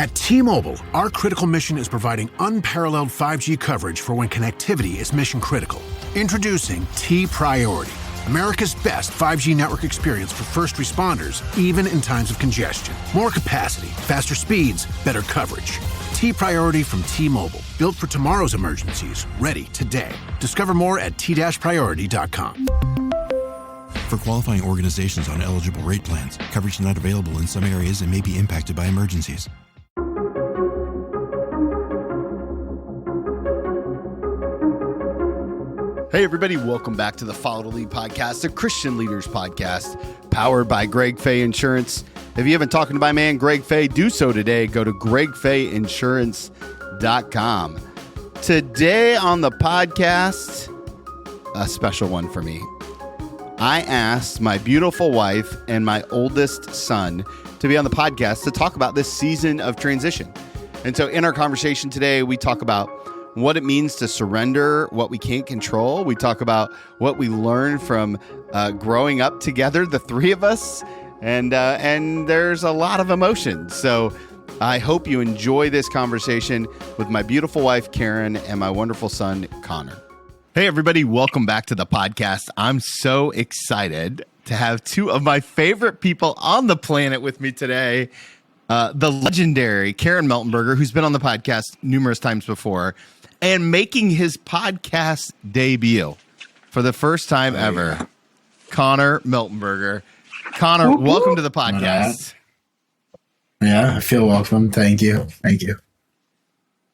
At T-Mobile, our critical mission is providing unparalleled 5G coverage for when connectivity is mission critical. Introducing T-Priority, America's best 5G network experience for first responders, even in times of congestion. More capacity, faster speeds, better coverage. T-Priority from T-Mobile, built for tomorrow's emergencies, ready today. Discover more at t-priority.com. For qualifying organizations on eligible rate plans, coverage not available in some areas and may be impacted by emergencies. Hey, everybody. Welcome back to the Follow to Lead podcast, a Christian leaders podcast powered by Greg Fay Insurance. If you haven't talked to my man, Greg Fay, do so today. Go to gregfayinsurance.com. Today on the podcast, a special one for me. I asked my beautiful wife and my oldest son to be on the podcast to talk about this season of transition. And so in our conversation today, we talk about what it means to surrender what we can't control. We talk about what we learned from growing up together, the three of us, and there's a lot of emotion. So I hope you enjoy this conversation with my beautiful wife, Karen, and my wonderful son, Connor. Hey, everybody. Welcome back to the podcast. I'm so excited to have two of my favorite people on the planet with me today. The legendary Karen Miltenberger, who's been on the podcast numerous times before, and making his podcast debut for the first time ever, Connor Miltenberger. Connor, welcome to the podcast. Yeah, I feel welcome. Thank you. Thank you.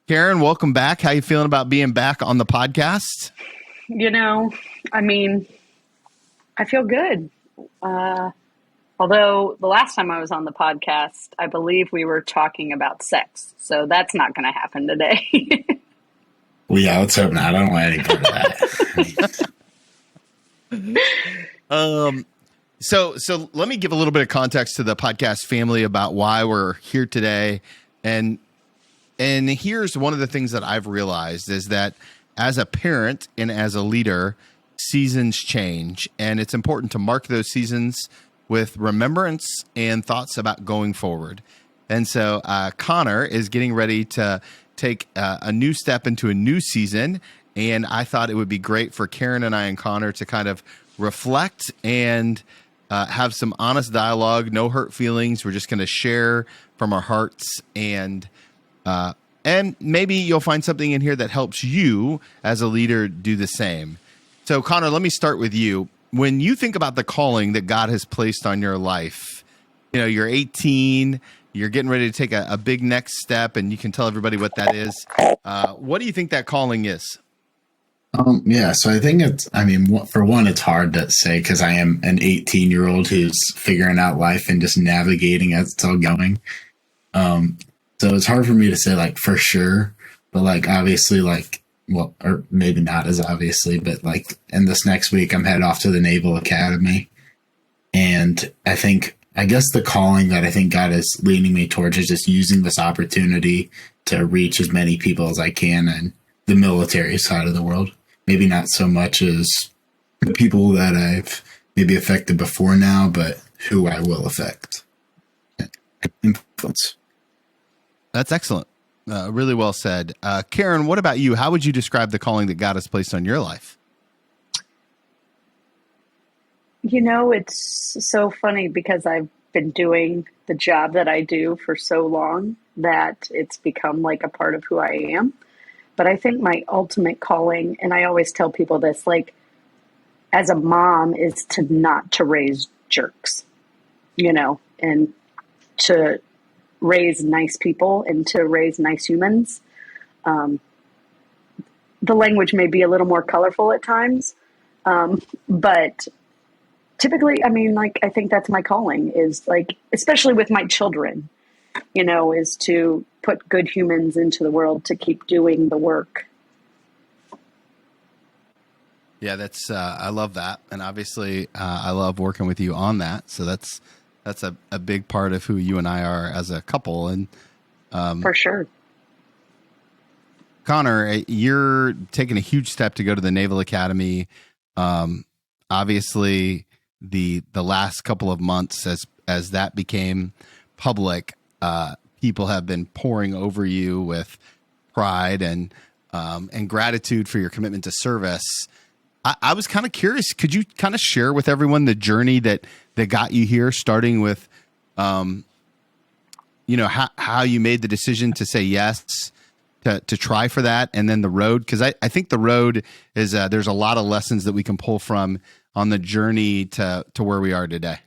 Karen, welcome back. How you feeling about being back on the podcast? You know, I mean, I feel good. Although the last time I was on the podcast, I believe we were talking about sex. So that's not going to happen today. Well, yeah, let's hope not. I don't want any part of that. So let me give a little bit of context to the podcast family about why we're here today. And here's one of the things that I've realized is that as a parent and as a leader, seasons change, and it's important to mark those seasons with remembrance and thoughts about going forward. And so Connor is getting ready to take a new step into a new season. And I thought it would be great for Karen and I and Connor to kind of reflect and have some honest dialogue, no hurt feelings. We're just going to share from our hearts, and maybe you'll find something in here that helps you as a leader do the same. So Connor, let me start with you. When you think about the calling that God has placed on your life, you know, you're 18, you're getting ready to take a big next step, and you can tell everybody what that is. What do you think that calling is? Yeah, so I think for one, it's hard to say because I am an 18-year-old who's figuring out life and just navigating as it's all going. So it's hard for me to say like for sure, but like obviously like, well, or maybe not as obviously, but like in this next week, I'm headed off to the Naval Academy. And I guess the calling that I think God is leaning me towards is just using this opportunity to reach as many people as I can in the military side of the world. Maybe not so much as the people that I've maybe affected before now, but who I will affect. Influence. That's excellent. Really well said. Karen, what about you? How would you describe the calling that God has placed on your life? You know, it's so funny because I've been doing the job that I do for so long that it's become like a part of who I am. But I think my ultimate calling, and I always tell people this, like as a mom, is to raise jerks, you know, and to raise nice people and to raise nice humans. The language may be a little more colorful at times, but typically, I mean, like, I think that's my calling is like, especially with my children, you know, is to put good humans into the world to keep doing the work. Yeah, that's I love that, and obviously I love working with you on that. So that's a big part of who you and I are as a couple. And for sure, Connor, you're taking a huge step to go to the Naval Academy. Obviously, the last couple of months as that became public, people have been pouring over you with pride and gratitude for your commitment to service. I was kind of curious. Could you kind of share with everyone the journey that got you here, starting with, how you made the decision to say yes, to try for that, and then the road? Because I think the road is there's a lot of lessons that we can pull from on the journey to where we are today.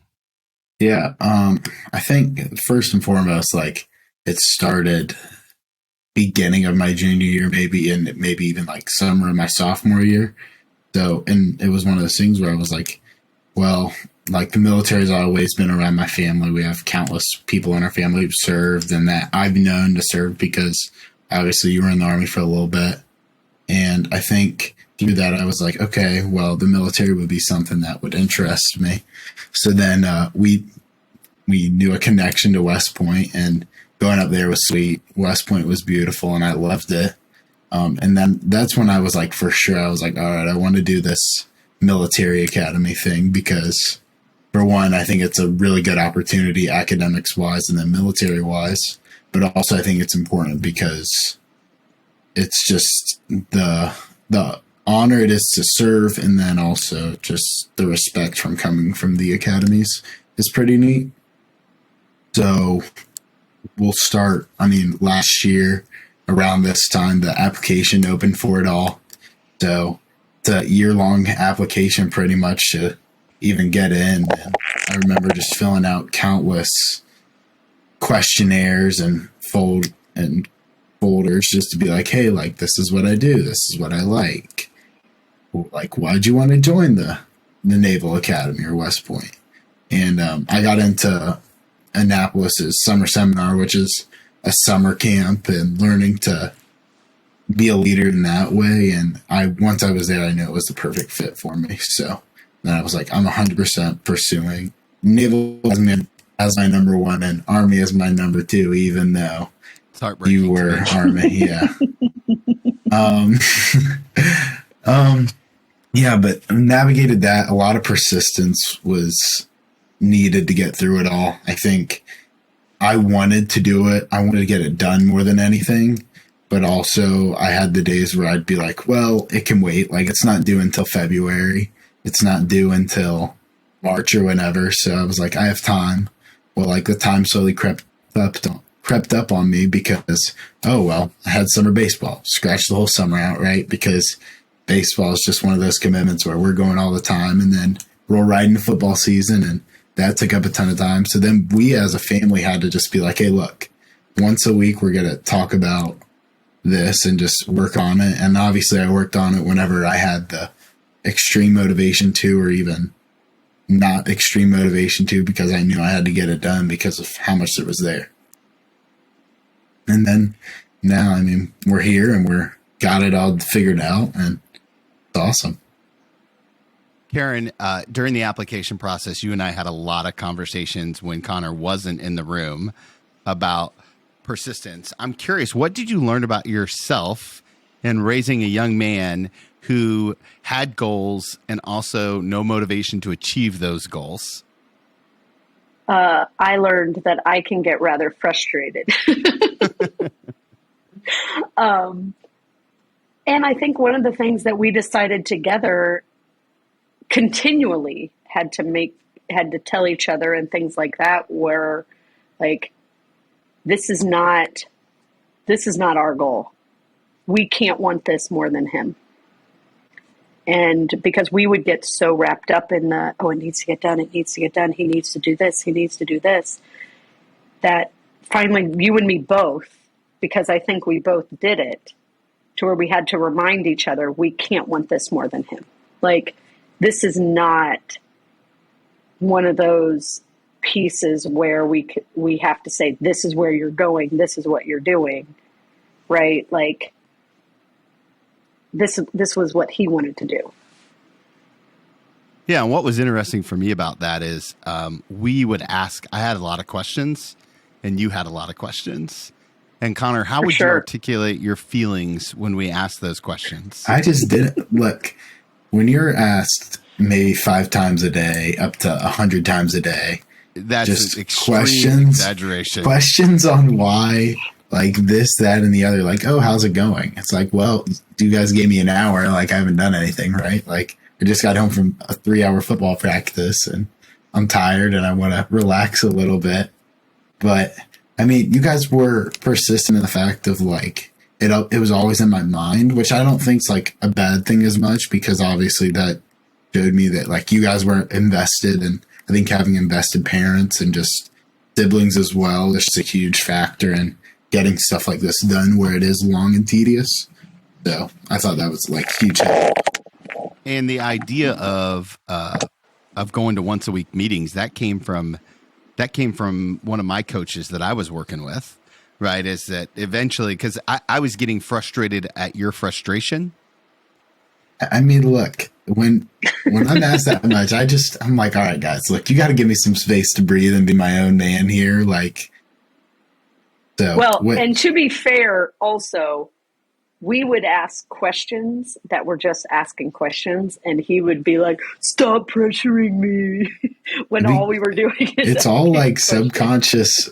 Yeah. I think first and foremost, like, it started beginning of my junior year, maybe even like summer of my sophomore year. So, and it was one of those things where I was like, well, like, the military's always been around my family. We have countless people in our family who've served, and that I've known to serve because obviously you were in the Army for a little bit. And I think through that, I was like, okay, well, the military would be something that would interest me. So then we knew a connection to West Point, and going up there was sweet. West Point was beautiful, and I loved it. And then that's when I was like, for sure, I was like, all right, I want to do this military academy thing because, for one, I think it's a really good opportunity academics wise and then military wise. But also I think it's important because it's just the honor it is to serve, and then also just the respect from coming from the academies is pretty neat. So we'll start, last year around this time, the application opened for it all. So it's a year-long application pretty much to even get in. And I remember just filling out countless questionnaires and folders just to be like, hey, like, this is what I do. This is what I like. Like, why'd you want to join the Naval Academy or West Point? And I got into Annapolis's summer seminar, which is a summer camp, and learning to be a leader in that way. And once I was there, I knew it was the perfect fit for me. So then I was like, I'm 100% pursuing Naval as my number one and Army as my number two, even though you were Army. Yeah. Yeah, but navigated that. A lot of persistence was needed to get through it all. I think I wanted to do it. I wanted to get it done more than anything. But also I had the days where I'd be like, well, it can wait. Like, it's not due until February. It's not due until March or whenever. So I was like, I have time. Well, like, the time slowly crept up on me because, oh, well, I had summer baseball. Scratched the whole summer out, right? Because baseball is just one of those commitments where we're going all the time, and then we're right into football season, and that took up a ton of time. So then we as a family had to just be like, hey, look, once a week we're going to talk about this and just work on it. And obviously I worked on it whenever I had the extreme motivation to, or even not extreme motivation to, because I knew I had to get it done because of how much it was there. And then now, we're here and we're got it all figured out, and it's awesome. Karen, during the application process, you and I had a lot of conversations when Connor wasn't in the room about persistence. I'm curious, what did you learn about yourself in raising a young man who had goals and also no motivation to achieve those goals? I learned that I can get rather frustrated. And I think one of the things that we decided together continually had to tell each other and things like that were like, this is not our goal. We can't want this more than him. And because we would get so wrapped up in it needs to get done, he needs to do this, that finally you and me both, because I think we both did it, to where we had to remind each other, we can't want this more than him. Like, this is not one of those pieces where we have to say, this is where you're going, this is what you're doing, right? Like, this was what he wanted to do. Yeah, and what was interesting for me about that is we would ask, I had a lot of questions, and you had a lot of questions. And Connor, how would you articulate your feelings when we asked those questions? I just didn't. Look, when you're asked maybe 5 times a day, up to 100 times a day, That's just an extreme questions, exaggeration. questions on why, like this, that, and the other. Like, oh, how's it going? It's like, well, you guys gave me an hour. Like, I haven't done anything, right? Like, I just got home from a 3-hour football practice, and I'm tired, and I want to relax a little bit. But I mean, you guys were persistent in the fact of like it was always in my mind, which I don't think is like a bad thing as much, because obviously that showed me that like you guys were invested, and I think having invested parents and just siblings as well is just a huge factor in getting stuff like this done where it is long and tedious. So I thought that was like huge. And the idea of going to once a week meetings, that came from one of my coaches that I was working with, right? Is that eventually, because I was getting frustrated at your frustration. I mean, look, when I'm asked that much, I'm like, all right, guys, look, you got to give me some space to breathe and be my own man here. Like, so and to be fair, also, we would ask questions that were just asking questions, and he would be like, "Stop pressuring me," when all we were doing is it's all like subconscious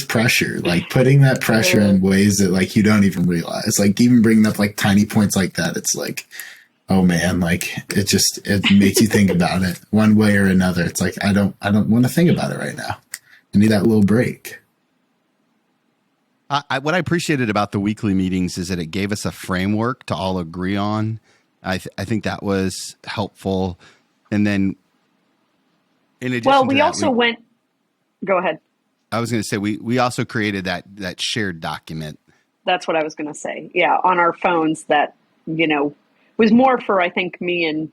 pressure, like putting that pressure in ways that like you don't even realize. Like even bringing up like tiny points like that, it's like, oh man, like it makes you think about it one way or another. It's like I don't want to think about it right now. I need that little break. What I appreciated about the weekly meetings is that it gave us a framework to all agree on. I think that was helpful. And then in addition to we that, also went, go ahead. I was going to say, we also created that shared document. That's what I was going to say. Yeah. On our phones that, was more for, I think, me and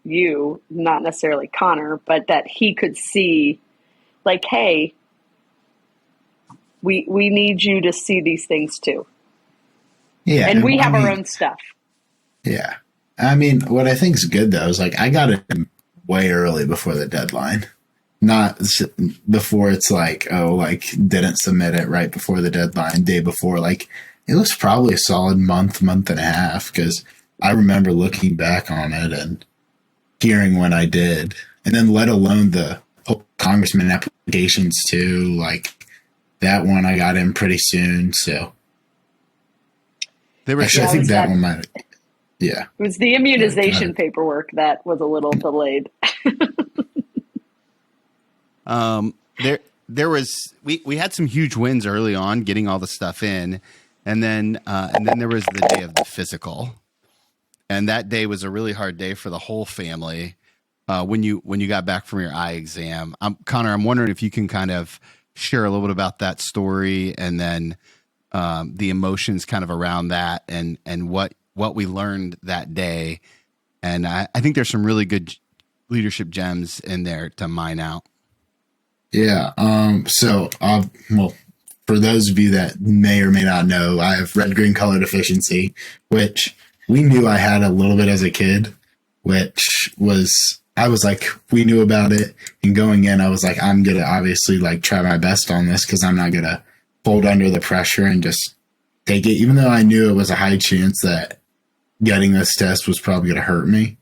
you, not necessarily Connor, but that he could see like, hey, we need you to see these things too. Yeah. And we have our own stuff. Yeah. I mean, what I think is good though is like I got it way early before the deadline, not before it's like, oh, like didn't submit it right before the deadline, day before. Like it was probably a solid month and a half, because I remember looking back on it and hearing when I did, and then let alone the congressman applications too. Like that one I got in pretty soon. So actually, I think that one might. Yeah. It was the immunization paperwork that was a little delayed. There was we had some huge wins early on getting all the stuff in, and then there was the day of the physical, and that day was a really hard day for the whole family. When you got back from your eye exam, Connor, I'm wondering if you can kind of share a little bit about that story, and then the emotions kind of around that, and what we learned that day. And I think there's some really good leadership gems in there to mine out. Yeah. So, well, for those of you that may or may not know, I have red-green color deficiency, which we knew I had a little bit as a kid, which was, I was like, we knew about it. And going in, I was like, I'm going to obviously like try my best on this, because I'm not going to fold under the pressure and just take it, even though I knew it was a high chance that getting this test was probably going to hurt me.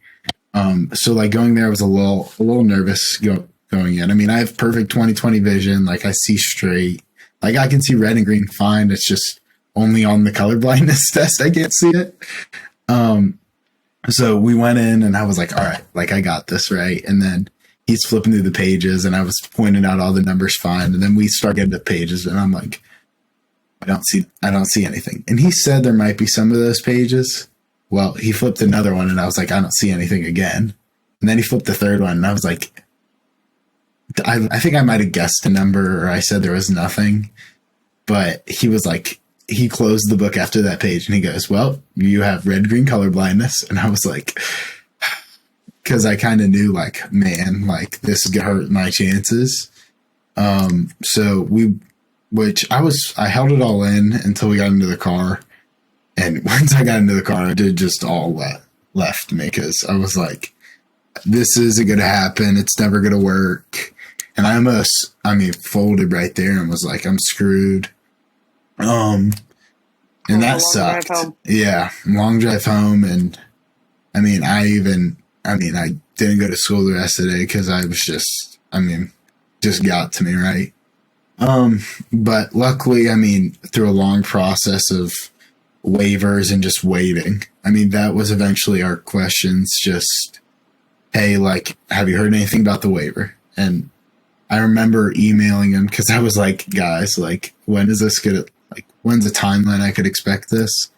So like going there, I was a little nervous going in. I mean, I have perfect 20/20 vision. Like I see straight, like I can see red and green fine. It's just only on the color blindness test I can't see it. So we went in and I was like, all right, like I got this, right? And then he's flipping through the pages and I was pointing out all the numbers fine. And then we start getting to pages and I'm like, I don't see anything. And he said there might be some of those pages. Well, he flipped another one and I was like, I don't see anything again. And then he flipped the third one and I was like, I think I might have guessed a number, or I said there was nothing. But he was like, he closed the book after that page and he goes, well, you have red-green color blindness. And I was like, because I kind of knew like, man, like this is going to hurt my chances. So I held it all in until we got into the car. And once I got into the car, it just all left me, because I was like, this isn't going to happen. It's never going to work. And I folded right there and was like, I'm screwed. And that sucked. Yeah. Long drive home. And I didn't go to school the rest of the day because I was just I mean, just got to me, right? But luckily, I mean, through a long process of waivers and just waiting, I mean, that was eventually our questions. Just, hey, like, have you heard anything about the waiver? And I remember emailing him because I was like, guys, like, when is this gonna, like, when's the timeline I could expect this?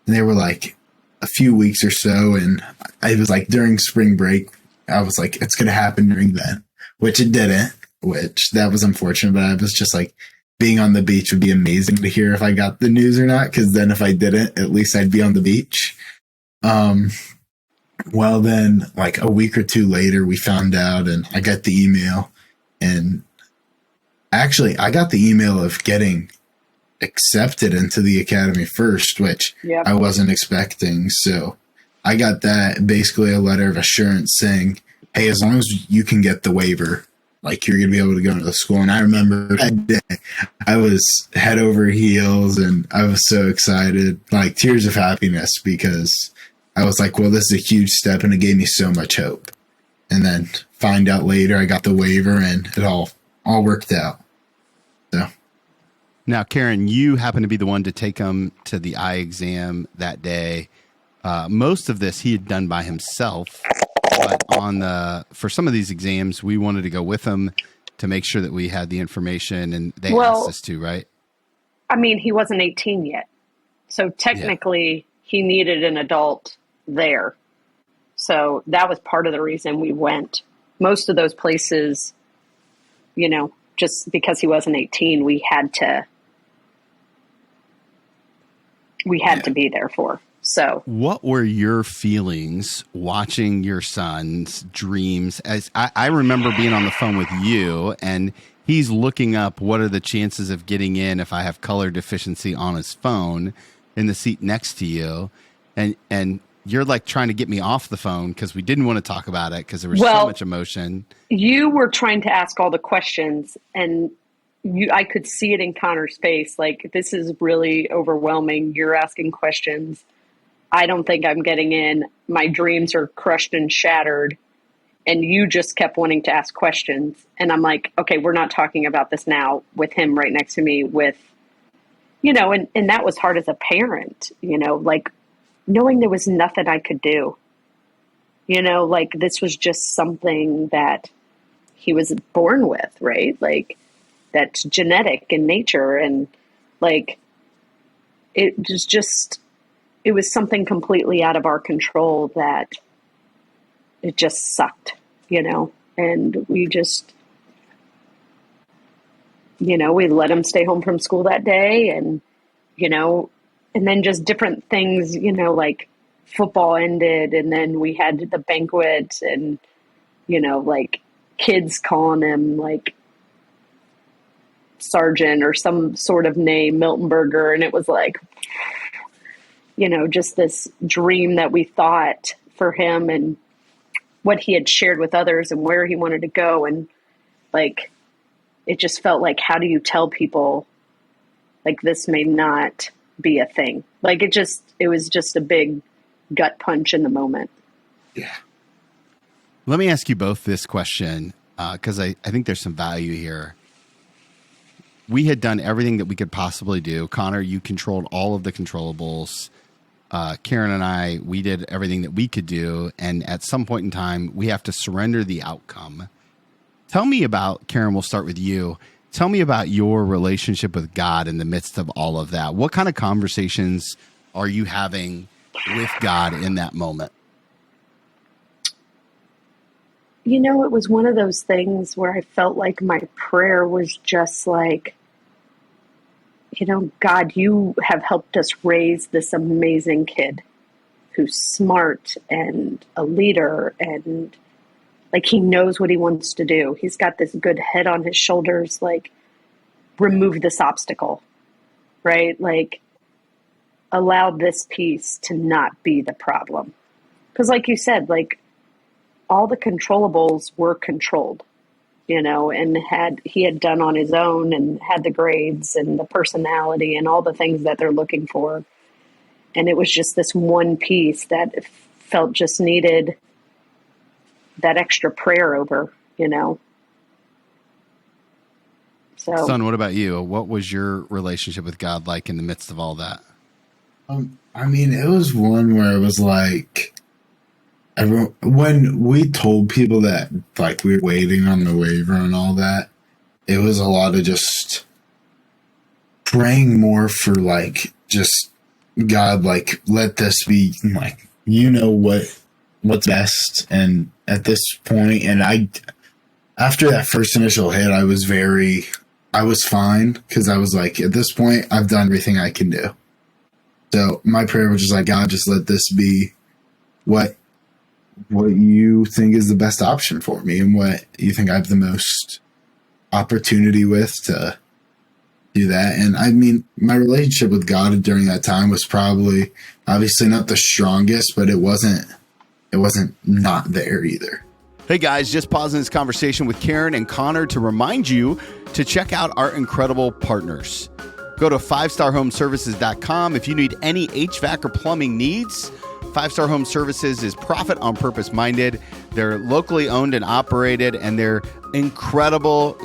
And they were like, a few weeks or so. And I was like, during spring break, I was like, it's gonna happen during then, which it didn't. Which that was unfortunate, but I was just like, being on the beach would be amazing to hear if I got the news or not. Because then if I didn't, at least I'd be on the beach. Well, then like a week or two later, we found out, and I got the email. And actually, I got the email of getting accepted into the academy first, which I wasn't expecting. So I got that, basically a letter of assurance saying, hey, as long as you can get the waiver, like, you're going to be able to go into the school. And I remember that day, I was head over heels, and I was so excited, like tears of happiness, because I was like, well, this is a huge step, and it gave me so much hope. And then find out later I got the waiver, and it all worked out. So now, Karen, you happen to be the one to take him to the eye exam that day. Most of this he had done by himself. But for some of these exams, we wanted to go with them to make sure that we had the information, and they asked us to, right? I mean, he wasn't 18 yet. So technically he needed an adult there. So that was part of the reason we went. Most of those places, you know, just because he wasn't 18, we had to be there for. So what were your feelings watching your son's dreams? As I remember being on the phone with you, and he's looking up what are the chances of getting in if I have color deficiency on his phone in the seat next to you. And you're like trying to get me off the phone because we didn't want to talk about it because there was so much emotion. You were trying to ask all the questions, and I could see it in Connor's face. Like, this is really overwhelming. You're asking questions. I don't think I'm getting in. My dreams are crushed and shattered. And you just kept wanting to ask questions. And I'm like, okay, we're not talking about this now with him right next to me with, you know, and that was hard as a parent, you know, like knowing there was nothing I could do, you know, like this was just something that he was born with, right? Like that's genetic in nature. And like, it was something completely out of our control that it just sucked, you know, and we just, you know, we let him stay home from school that day, and, you know, and then just different things, you know, like football ended, and then we had the banquet, and, you know, like kids calling him like Sergeant or some sort of name, Miltenberger. And it was like, you know, just this dream that we thought for him and what he had shared with others and where he wanted to go. And like, it just felt like, how do you tell people like this may not be a thing? Like it was just a big gut punch in the moment. Yeah. Let me ask you both this question, because I think there's some value here. We had done everything that we could possibly do. Connor, you controlled all of the controllables. Karen and I, we did everything that we could do. And at some point in time, we have to surrender the outcome. Tell me about, Karen, we'll start with you. Tell me about your relationship with God in the midst of all of that. What kind of conversations are you having with God in that moment? You know, it was one of those things where I felt like my prayer was just like, you know, God, you have helped us raise this amazing kid who's smart and a leader, and like he knows what he wants to do. He's got this good head on his shoulders, like remove this obstacle, right? Like allow this piece to not be the problem. Because like you said, like all the controllables were controlled, you know, and he had done on his own and had the grades and the personality and all the things that they're looking for. And it was just this one piece that felt just needed that extra prayer over, you know. So, Son, what about you? What was your relationship with God like in the midst of all that? I mean, it was one where it was like, when we told people that like we were waiting on the waiver and all that, it was a lot of just praying more for like just God, like let this be like what's best. And at this point, and after that first initial hit, I was fine because I was like, at this point, I've done everything I can do. So my prayer was just like, God, just let this be what you think is the best option for me and what you think I have the most opportunity with to do that. And I mean, my relationship with God during that time was probably obviously not the strongest, but it wasn't not there either. Hey guys, just pausing this conversation with Karen and Connor to remind you to check out our incredible partners. Go to 5starhomeservices.com if you need any HVAC or plumbing needs. 5 Star Home Services is profit on purpose minded. They're locally owned and operated, and they're incredible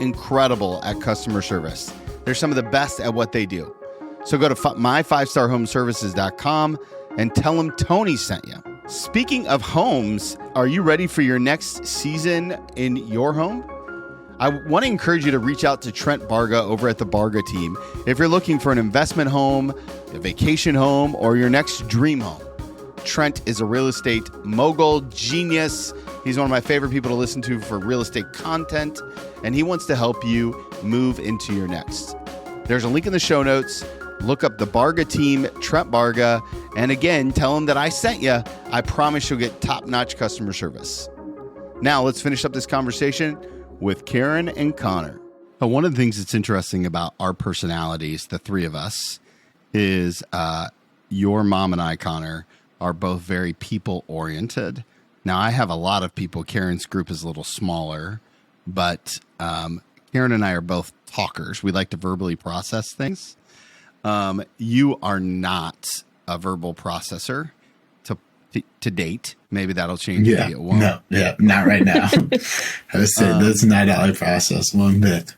at customer service. They're some of the best at what they do. So go to my5starhomeservices.com and tell them Tony sent you. Speaking of homes, are you ready for your next season in your home? I want to encourage you to reach out to Trent Barga over at the Barga team if you're looking for an investment home, a vacation home, or your next dream home. Trent is a real estate mogul genius. He's one of my favorite people to listen to for real estate content, and he wants to help you move into your next. There's a link in the show notes. Look up the Barga team, Trent Barga, and again, tell him that I sent you. I promise you'll get top-notch customer service. Now, let's finish up this conversation with Karen and Connor. One of the things that's interesting about our personalities, the three of us, is your mom and I, Connor, are both very people-oriented. Now, I have a lot of people. Karen's group is a little smaller, but Karen and I are both talkers. We like to verbally process things. You are not a verbal processor to date. Maybe that'll change. Yeah, maybe it won't. No, yeah, not right now. I would say that's not how I process one bit.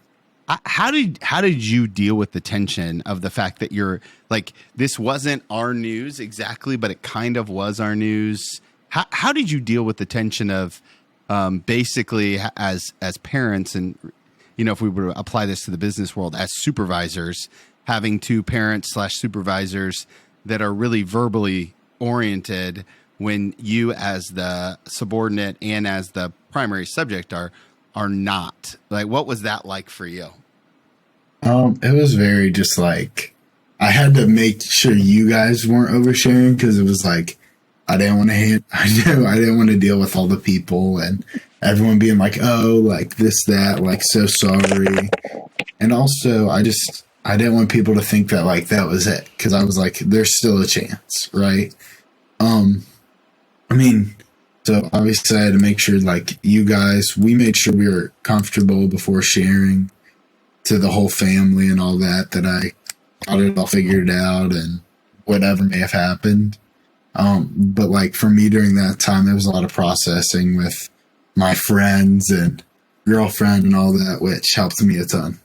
How did you deal with the tension of the fact that you're like, this wasn't our news exactly, but it kind of was our news? How did you deal with the tension of basically as parents, and you know, if we were to apply this to the business world, as supervisors, having two parents / supervisors that are really verbally oriented when you as the subordinate and as the primary subject are not? Like, what was that like for you? It was very just like, I had to make sure you guys weren't oversharing because it was like, I didn't want to deal with all the people and everyone being like, oh, like this, that, like, so sorry. And also I didn't want people to think that like that was it, because I was like, there's still a chance, right? I mean, so obviously I had to make sure like you guys, we made sure we were comfortable before sharing to the whole family and all that I got it all figured out and whatever may have happened. But like for me during that time, there was a lot of processing with my friends and girlfriend and all that, which helped me a ton.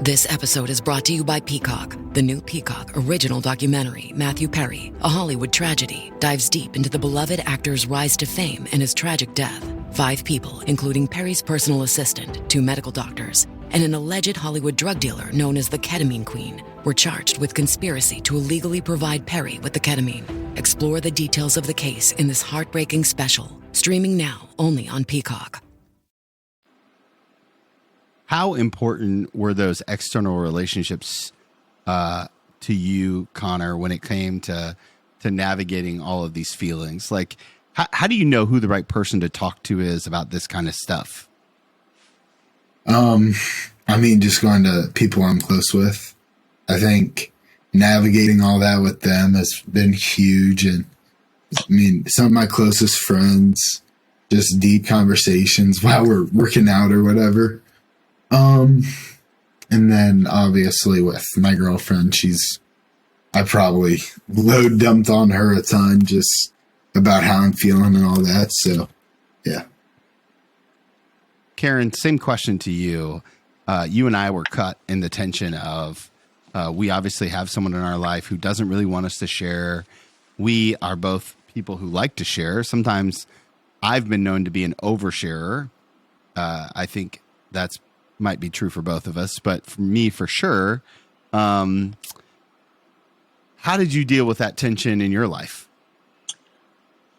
This episode is brought to you by Peacock. The new Peacock original documentary, Matthew Perry, A Hollywood Tragedy, dives deep into the beloved actor's rise to fame and his tragic death. 5 people, including Perry's personal assistant, 2 medical doctors, and an alleged Hollywood drug dealer known as the Ketamine Queen, were charged with conspiracy to illegally provide Perry with the ketamine. Explore the details of the case in this heartbreaking special, streaming now only on Peacock. How important were those external relationships to you, Connor, when it came to navigating all of these feelings? Like, how do you know who the right person to talk to is about this kind of stuff? I mean, just going to people I'm close with. I think navigating all that with them has been huge. And I mean, some of my closest friends, just deep conversations while we're working out or whatever. And then obviously with my girlfriend, I probably load dumped on her a ton just about how I'm feeling and all that. So, yeah. Karen, same question to you. You and I were cut in the tension of we obviously have someone in our life who doesn't really want us to share. We are both people who like to share. Sometimes I've been known to be an oversharer. I think that's might be true for both of us, but for me, for sure. How did you deal with that tension in your life?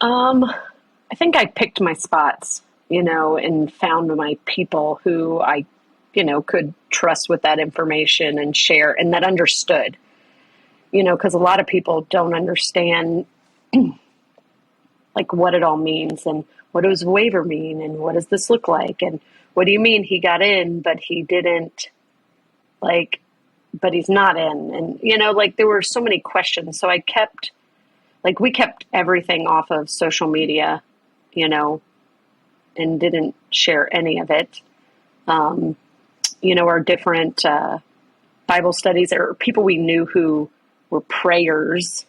I think I picked my spots, and found my people who I, could trust with that information and share and that understood, because a lot of people don't understand like what it all means and what does waiver mean and what does this look like and what do you mean he got in but he didn't, like, but he's not in, and like there were so many questions. So we kept everything off of social media, and didn't share any of it. Our different Bible studies or people we knew who were prayers,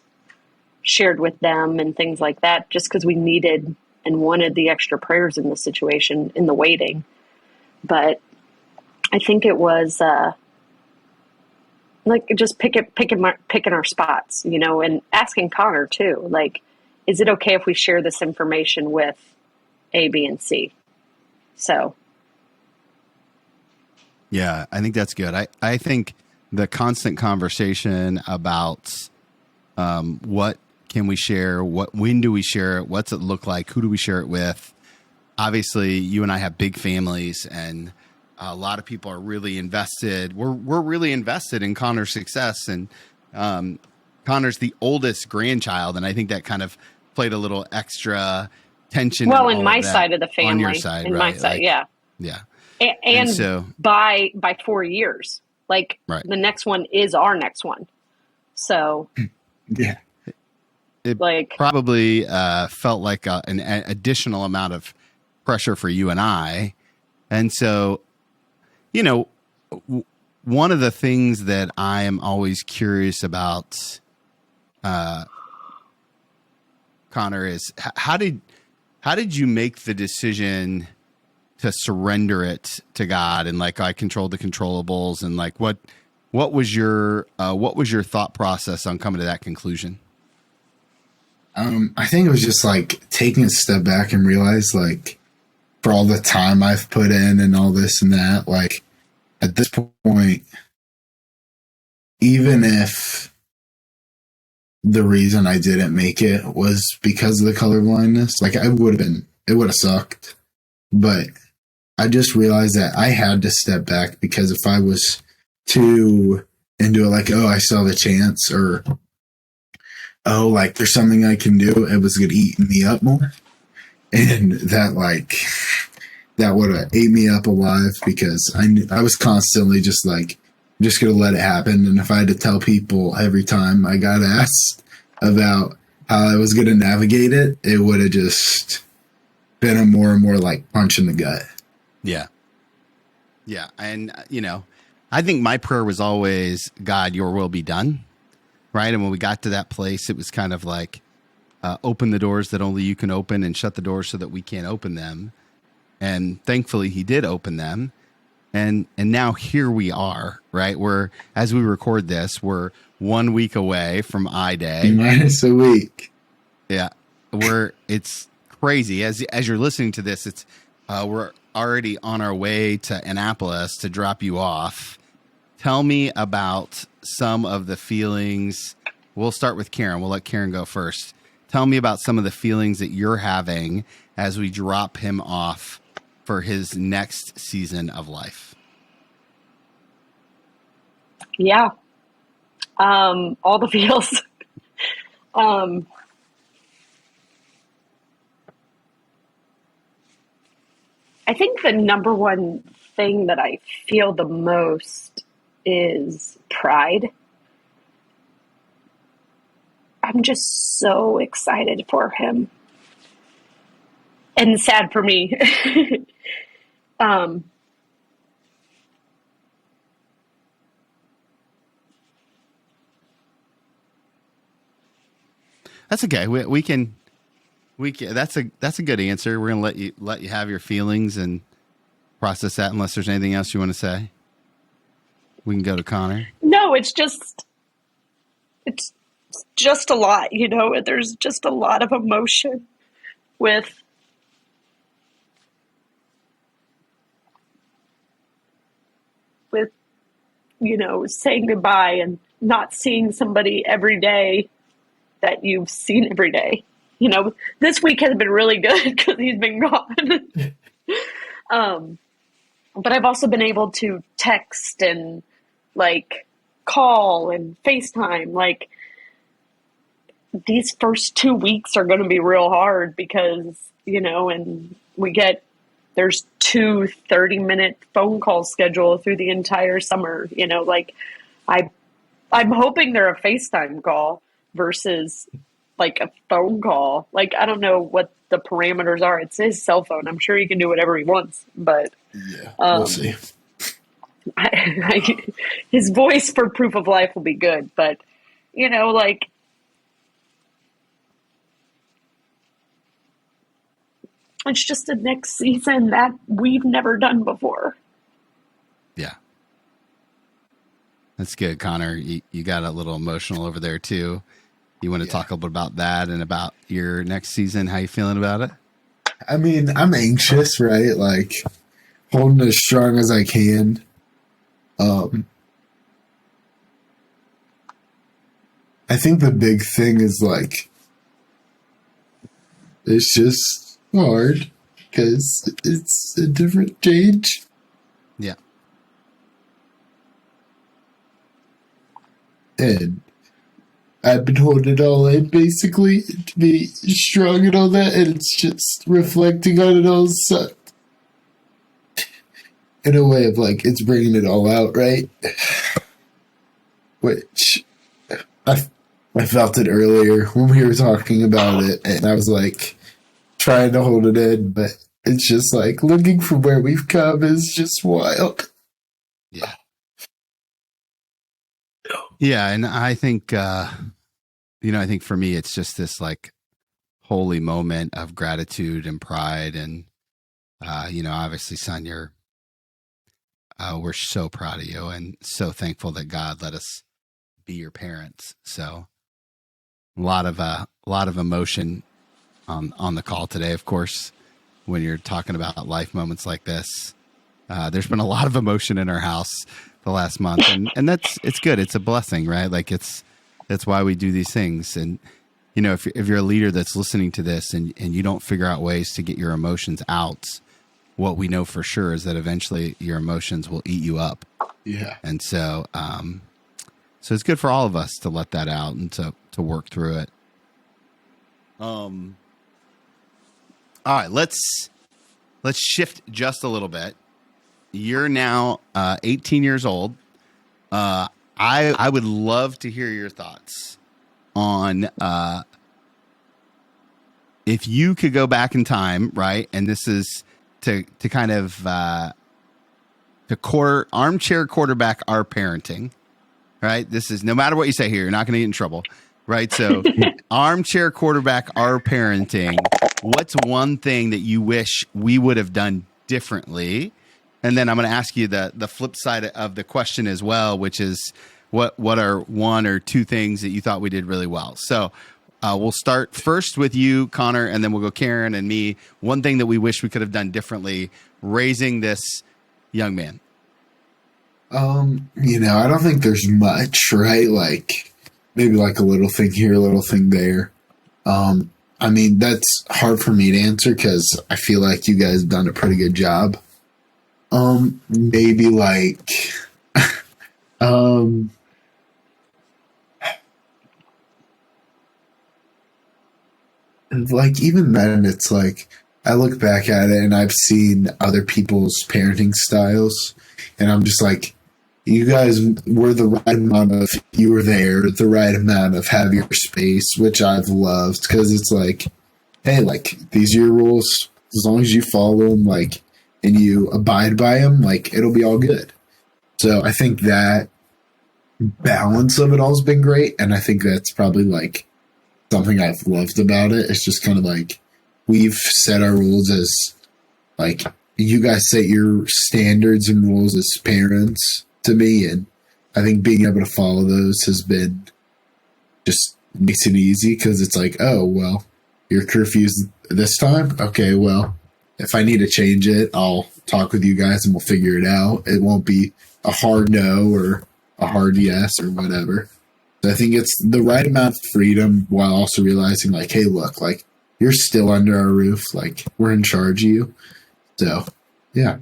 shared with them and things like that, just because we needed and wanted the extra prayers in the situation, in the waiting. But I think it was like just picking our spots, and asking Connor too, like, is it okay if we share this information with A, B, and C? So. Yeah, I think that's good. I think the constant conversation about what can we share, when do we share it, what's it look like, who do we share it with? Obviously, you and I have big families, and a lot of people are really invested. We're really invested in Connor's success, and Connor's the oldest grandchild, and I think that kind of played a little extra tension. Well, in my side of the family, on your side, in right? my side, yeah. And so by 4 years, like right. The next one is our next one. So yeah, it like probably felt like an additional amount of pressure for you and I. And so, one of the things that I am always curious about, Connor, is how did you make the decision to surrender it to God and like I controlled the controllables, and like what was your thought process on coming to that conclusion? I think it was just like taking a step back and realize, like, for all the time I've put in and all this and that, like at this point, even if the reason I didn't make it was because of the colorblindness, like it would have sucked. But I just realized that I had to step back, because if I was too into it, like, oh, I saw the chance, or oh, like there's something I can do, it was going to eat me up more. And that would have ate me up alive, because I was constantly just like, I'm just going to let it happen. And if I had to tell people every time I got asked about how I was going to navigate it, it would have just been a more and more like punch in the gut. Yeah. Yeah. And, I think my prayer was always, God, your will be done. Right. And when we got to that place, it was kind of like, open the doors that only you can open and shut the doors so that we can't open them. And thankfully he did open them. And now here we are, right? As we record this, we're 1 week away from I-Day. Minus a week. Yeah. It's crazy. As you're listening to this, it's, we're already on our way to Annapolis to drop you off. Tell me about some of the feelings. We'll start with Karen. We'll let Karen go first. Tell me about some of the feelings that you're having as we drop him off for his next season of life. Yeah. All the feels. I think the number one thing that I feel the most is pride. I'm just so excited for him. And sad for me. That's okay. We can. That's a good answer. We're gonna let you have your feelings, and process that unless there's anything else you want to say. We can go to Connor. No, it's just a lot, there's just a lot of emotion with saying goodbye and not seeing somebody every day that you've seen every day. This week has been really good because he's been gone. But I've also been able to text and call and FaceTime. These first 2 weeks are going to be real hard because, and there's 2 30-minute phone calls scheduled through the entire summer. I'm hoping they're a FaceTime call versus a phone call. I don't know what the parameters are. It's his cell phone. I'm sure he can do whatever he wants, but yeah, we'll see. His voice for proof of life will be good, but it's just a next season that we've never done before. Yeah. That's good, Connor. You got a little emotional over there too. You want to talk a little bit about that and about your next season? How you feeling about it? I mean, I'm anxious, right? Holding as strong as I can. I think the big thing is it's just hard because it's a different change. Yeah. And I've been holding it all in basically to be strong and all that, and it's just reflecting on it all sucked. In a way of it's bringing it all out, right? Which I felt it earlier when we were talking about it, and I was trying to hold it in, but it's just looking from where we've come is just wild. Yeah. Yeah, and I think I think for me it's just this holy moment of gratitude and pride, and obviously, son, we're so proud of you and so thankful that God let us be your parents. So a lot of emotion on the call today, of course, when you're talking about life moments like this. There's been a lot of emotion in our house the last month, and it's good. It's a blessing, right? That's why we do these things. And if you're a leader that's listening to this and you don't figure out ways to get your emotions out, what we know for sure is that eventually your emotions will eat you up. Yeah. And so it's good for all of us to let that out and to work through it. All right, let's shift just a little bit. You're now 18 years old. I would love to hear your thoughts on if you could go back in time, right? And this is to kind of armchair quarterback our parenting, right? This is no matter what you say here, you're not going to get in trouble, right? So armchair quarterback our parenting. What's one thing that you wish we would have done differently? And then I'm going to ask you the flip side of the question as well, which is what are one or two things that you thought we did really well? So we'll start first with you, Connor, and then we'll go Karen and me. One thing that we wish we could have done differently raising this young man. I don't think there's much, right? Maybe a little thing here, a little thing there. I mean, that's hard for me to answer because I feel like you guys have done a pretty good job. Maybe even then it's I look back at it and I've seen other people's parenting styles and I'm just you guys were the right amount of, you were there, the right amount of have your space, which I've loved because it's hey, these are your rules. As long as you follow them, and you abide by them, it'll be all good. So I think that balance of it all has been great. And I think that's probably something I've loved about it. It's just kind of we've set our rules as you guys set your standards and rules as parents to me, and I think being able to follow those has been just makes it easy, because it's like, oh, well, your curfew's this time? Okay, well, if I need to change it, I'll talk with you guys and we'll figure it out. It won't be a hard no or a hard yes or whatever. So I think it's the right amount of freedom while also realizing, like, hey, look, like, you're still under our roof. Like, we're in charge of you. So, yeah.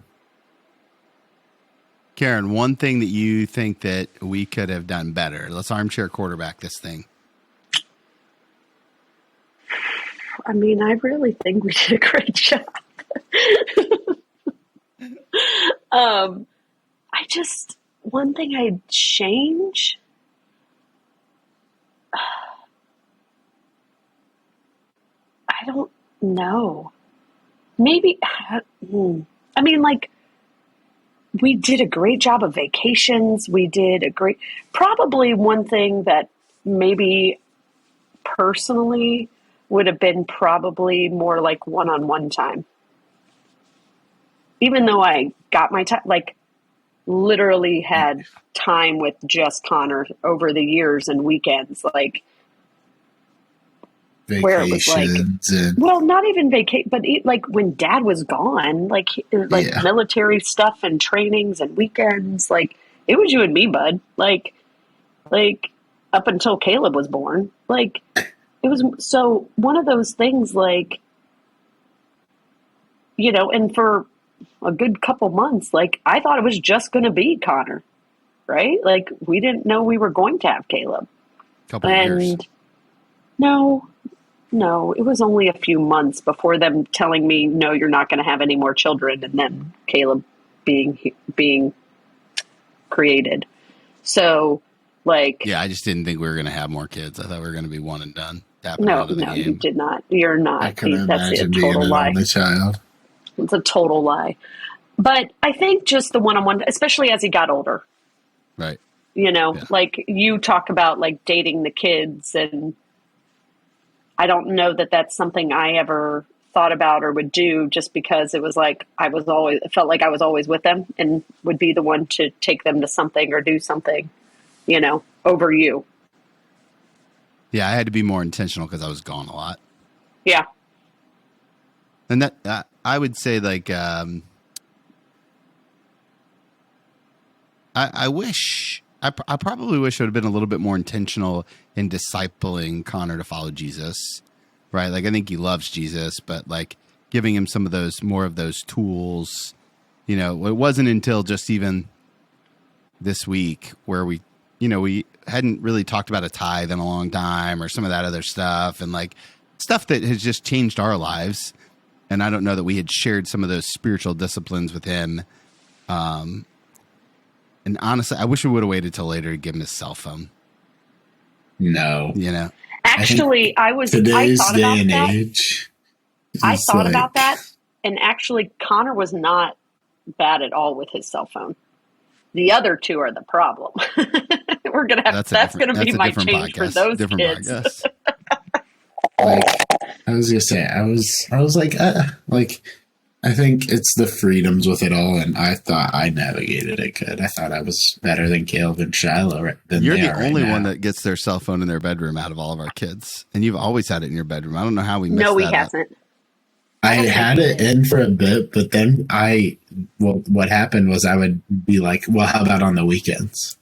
Karen, one thing that you think that we could have done better. Let's armchair quarterback this thing. I mean, I really think we did a great job. One thing I'd change. I don't know. Maybe, I mean, like, we did a great job of vacations. Probably one thing that maybe personally would have been probably more like one-on-one time. Even though I got my time, like, literally had time with just Connor over the years and weekends, like, Vacations where it was like, well, not even vacation, but like when Dad was gone, like military stuff and trainings and weekends, like, it was you and me, bud. Like up until Caleb was born, like, it was so one of those things, like, you know, and for a good couple months, like, I thought it was just going to be Connor, right? Like, we didn't know we were going to have Caleb. Couple of years. No, it was only a few months before them telling me, no, you're not going to have any more children, and then Caleb being created. So, like, yeah, I just didn't think we were going to have more kids. I thought we were going to be one and done. No, you did not. You're not. I couldn't That's imagine a total being lie. an only child. It's a total lie. But I think just the one-on-one, especially as he got older, right? You know, like, you talk about, like, dating the kids, and I don't know that that's something I ever thought about or would do, just because it was like it felt like I was always with them and would be the one to take them to something or do something, you know, over you. Yeah, I had to be more intentional because I was gone a lot. Yeah. And that I would say, like, I probably wish I would have been a little bit more intentional in discipling Connor to follow Jesus, right? Like, I think he loves Jesus, but, like, giving him some of those, more of those tools, you know. It wasn't until just even this week where we hadn't really talked about a tithe in a long time, or some of that other stuff, and, like, stuff that has just changed our lives. And I don't know that we had shared some of those spiritual disciplines with him. And honestly, I wish we would have waited till later to give him his cell phone. No. You know? Actually, I thought about that. And actually, Connor was not bad at all with his cell phone. The other two are the problem. We're going to have, that's going to be my change podcast. for those kids. Like, I was gonna say, I was like, I think it's the freedoms with it all, and I thought I navigated it good. I thought I was better than Caleb and Shiloh. You're the only one that gets their cell phone in their bedroom out of all of our kids, and you've always had it in your bedroom. I don't know how we missed that. No, he hasn't. I had it in for a bit, but then what happened was I would be like, well, how about on the weekends?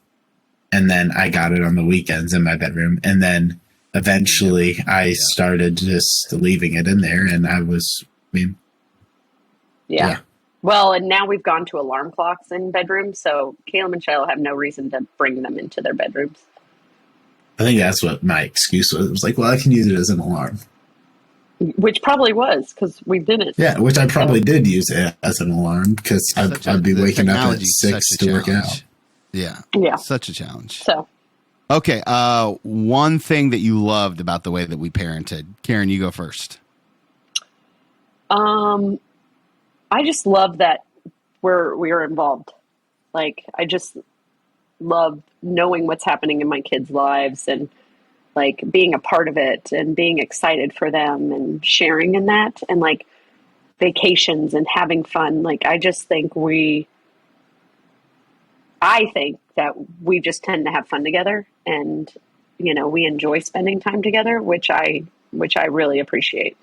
And then I got it on the weekends in my bedroom, and then eventually I started just leaving it in there, and yeah. Well, and now we've gone to alarm clocks in bedrooms, so Caleb and Shiloh have no reason to bring them into their bedrooms. I think that's what my excuse was. It was like, well, I can use it as an alarm. Which probably was, because we didn't. Yeah, which I probably did use it as an alarm, because I'd be waking up at 6 to work out. Yeah. Such a challenge. So. Okay, one thing that you loved about the way that we parented. Karen, you go first. I just love that we were involved. Like, I just love knowing what's happening in my kids' lives, and, like, being a part of it and being excited for them and sharing in that. And, like, vacations and having fun. Like, I think that we just tend to have fun together, and, you know, we enjoy spending time together, which I really appreciate.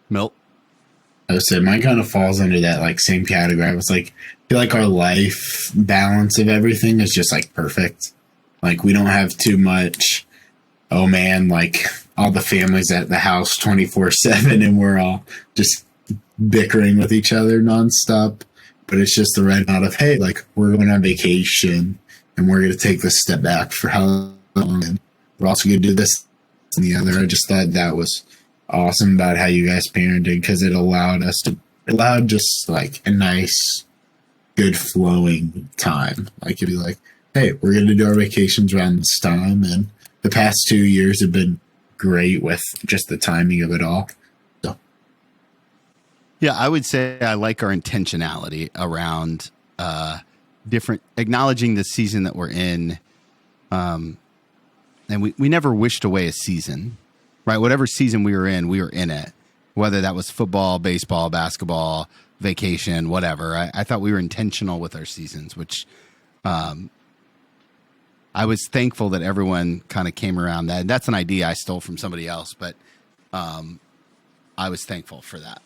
Milt? I would say mine kind of falls under that like same category. I was like, I feel like our life balance of everything is just like perfect. Like, we don't have too much, oh man, like all the families at the house 24/7 and we're all just bickering with each other nonstop. But it's just the right amount of, hey, like, we're going on vacation and we're going to take this step back for how long, and we're also going to do this and the other. I just thought that was awesome about how you guys parented, because it allowed just like a nice, good flowing time. Like, it'd be like, hey, we're going to do our vacations around this time. And the past 2 years have been great with just the timing of it all. So. Yeah, I would say I like our intentionality around different, acknowledging the season that we're in. And we never wished away a season, right? Whatever season we were in it, whether that was football, baseball, basketball, vacation, whatever. I thought we were intentional with our seasons, which I was thankful that everyone kind of came around that. And that's an idea I stole from somebody else, but I was thankful for that.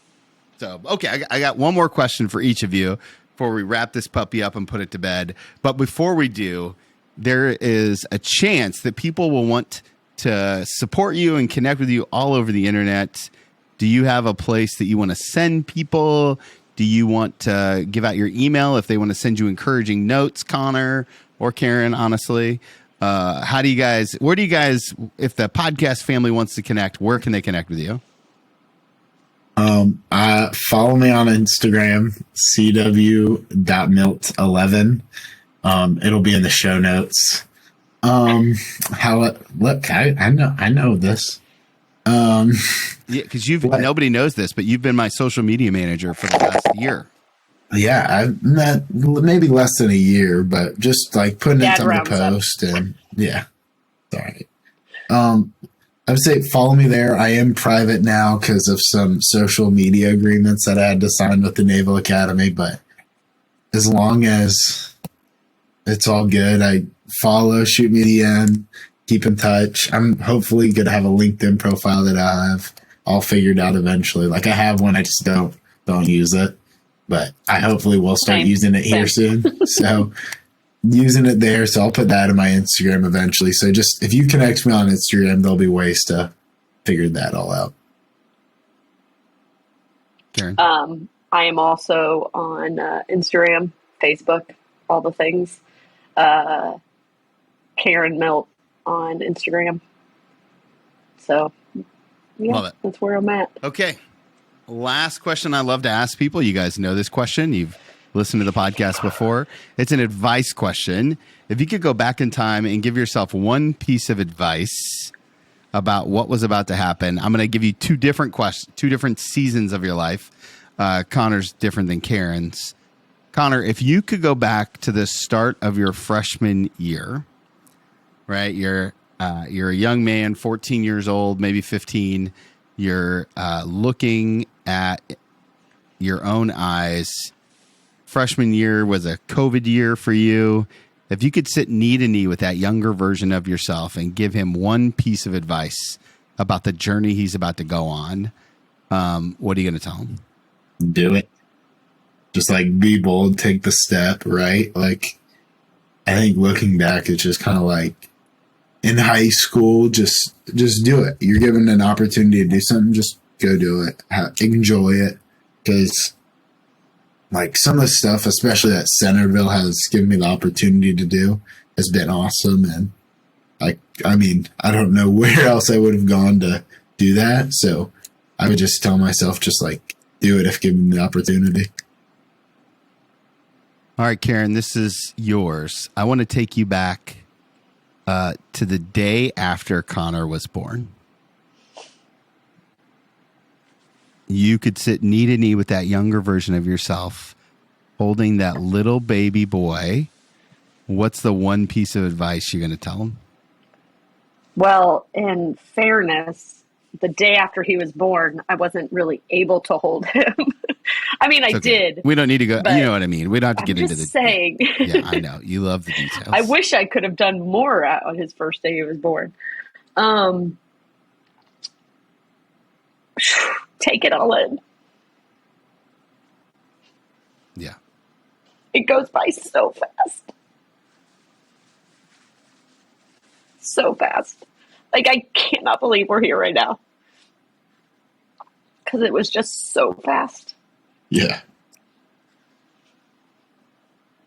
So, okay, I got one more question for each of you before we wrap this puppy up and put it to bed. But before we do, there is a chance that people will want to support you and connect with you all over the internet. Do you have a place that you want to send people? Do you want to give out your email if they want to send you encouraging notes, Connor or Karen, honestly? Where do you guys, if the podcast family wants to connect, where can they connect with you? Follow me on Instagram, cw.milt11. It'll be in the show notes. I know this. Yeah, because nobody knows this, but you've been my social media manager for the last year. Yeah, I've met maybe less than a year, but just like putting it on the post and yeah. Sorry. I would say follow me there. I am private now because of some social media agreements that I had to sign with the Naval Academy, but as long as it's all good, I follow, shoot me the DM, keep in touch. I'm hopefully going to have a LinkedIn profile that I have all figured out eventually. Like, I have one, I just don't use it, but I hopefully will start using it here soon. So using it there. So I'll put that in my Instagram eventually. So just, if you connect me on Instagram, there'll be ways to figure that all out. Karen? I am also on Instagram, Facebook, all the things. Karen Milt on Instagram. So, yeah, love it. That's where I'm at. Okay. Last question I love to ask people. You guys know this question. You've listened to the podcast before. It's an advice question. If you could go back in time and give yourself one piece of advice about what was about to happen, I'm going to give you two different seasons of your life. Connor's different than Karen's. Connor, if you could go back to the start of your freshman year, right? You're a young man, 14 years old, maybe 15. You're looking at your own eyes. Freshman year was a COVID year for you. If you could sit knee to knee with that younger version of yourself and give him one piece of advice about the journey he's about to go on, what are you going to tell him? Do it. Just like be bold, take the step, right? Like, I think looking back, it's just kind of like in high school, just do it. You're given an opportunity to do something, just go do it. Enjoy it. Because like some of the stuff, especially that Centerville has given me the opportunity to do, has been awesome. And I don't know where else I would have gone to do that. So I would just tell myself, just like, do it if given the opportunity. All right, Karen, this is yours. I want to take you back to the day after Connor was born. You could sit knee to knee with that younger version of yourself, holding that little baby boy. What's the one piece of advice you're going to tell him? Well, in fairness, the day after he was born, I wasn't really able to hold him. I mean, I did. We don't need to go. You know what I mean? We don't have to get into the. Saying. Yeah, I know. You love the details. I wish I could have done more on his first day he was born. Take it all in. Yeah. It goes by so fast. So fast. Like, I cannot believe we're here right now. Because it was just so fast. Yeah.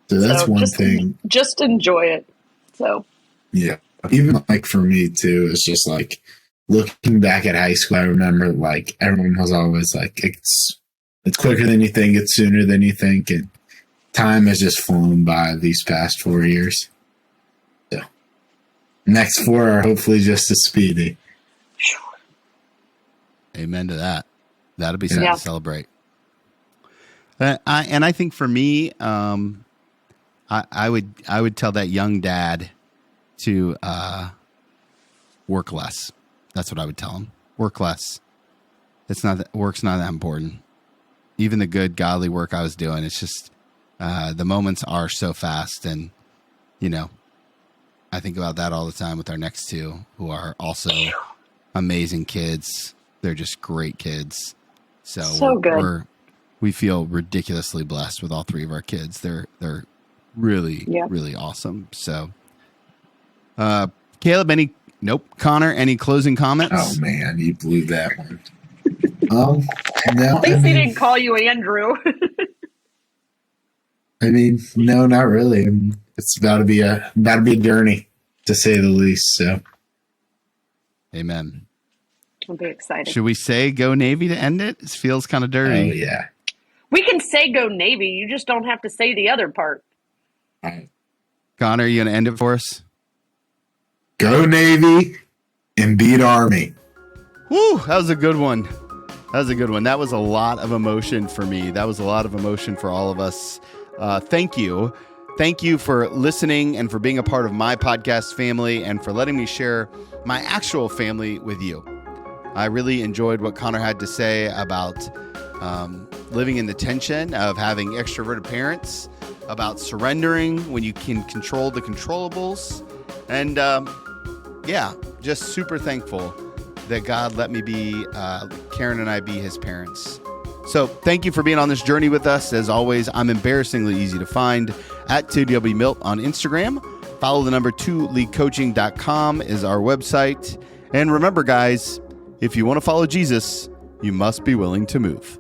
So that's one thing. Just enjoy it. So. Yeah. Even like for me too, it's just like looking back at high school, I remember like everyone was always like, it's quicker than you think, it's sooner than you think. And time has just flown by these past 4 years. So next 4 are hopefully just as speedy. Amen to that. That'll be something to celebrate. I think for me, I would tell that young dad to work less. That's what I would tell him. Work less. Work's not that important. Even the good godly work I was doing, it's just the moments are so fast, and I think about that all the time with our next 2, who are also amazing kids. They're just great kids. So good. We feel ridiculously blessed with all 3 of our kids. They're really, really awesome. So, Caleb, Connor, any closing comments? Oh man, you blew that one. No, at least he didn't call you Andrew. I mean, no, not really. It's about to be a journey, to say the least. So, amen. I'll be excited. Should we say go Navy to end it? It feels kind of dirty. Oh yeah. We can say go Navy. You just don't have to say the other part. All right. Connor, are you going to end it for us? Go Navy and beat Army. Woo, that was a good one. That was a lot of emotion for me. That was a lot of emotion for all of us. Thank you. Thank you for listening and for being a part of my podcast family and for letting me share my actual family with you. I really enjoyed what Connor had to say about living in the tension of having extroverted parents, about surrendering when you can control the controllables. And just super thankful that God let me be, Karen and I be his parents. So thank you for being on this journey with us. As always, I'm embarrassingly easy to find at TWMilt on Instagram. Follow the number 2leaguecoaching.com is our website. And remember, guys, if you want to follow Jesus, you must be willing to move.